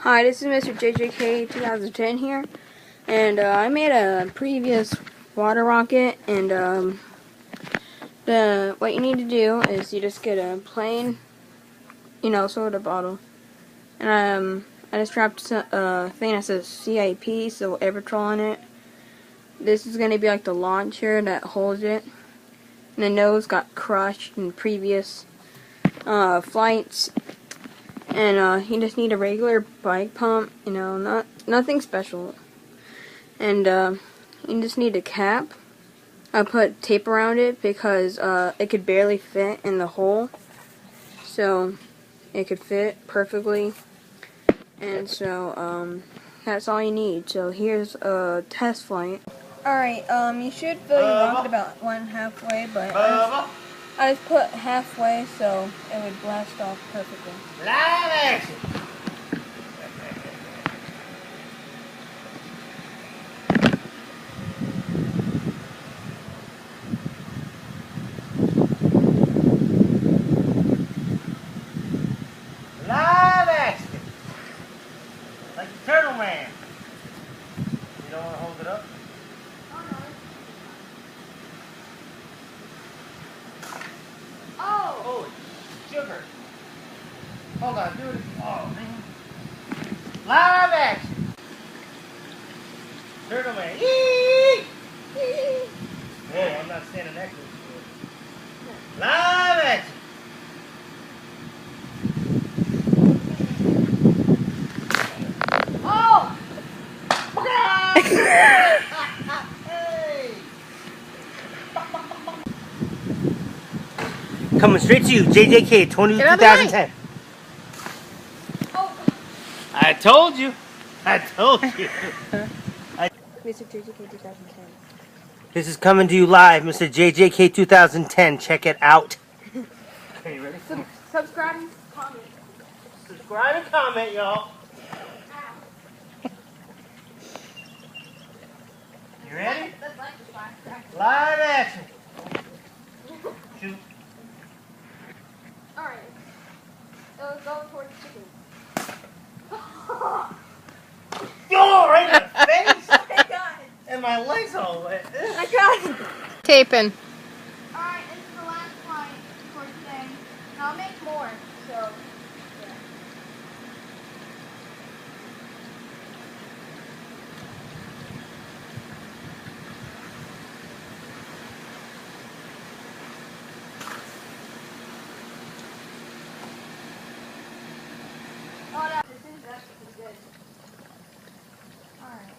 Hi, this is Mr. JJK 2010 here, and I made a previous water rocket, and what you need to do is you just get a plain, soda bottle, and I just strapped a thing that says CIP, so Evertrol on it. This is going to be like the launcher that holds it, and the nose got crushed in previous flights. And you just need a regular bike pump, nothing special. And you just need a cap. I put tape around it because it could barely fit in the hole. So it could fit perfectly. And so that's all you need. So here's a test flight. Alright, you should fill your rocket about halfway, but I just put halfway so it would blast off perfectly. Live action! Live action! Like the Turtle Man. You don't want to hold it up? Oh! Holy sugar. Hold on, do it. Oh, man. Live action! Turtle Man. Yee! Whoa, I'm not standing next to it. Live action! Oh! Hey! Coming straight to you, JJK 2010. Oh! I told you. I told you. Mr. JJK 2010. This is coming to you live, Mr. JJK 2010. Check it out. Okay, you ready? Subscribe and comment. Subscribe and comment, y'all. You ready? Live action. Shoot. Alright. Go towards chicken. Oh, right in the face. I got it. And my legs all wet. I got it. Taping. Alright, this is the last flight for today. And I'll make more, so yeah. Oh, this is actually good. Alright.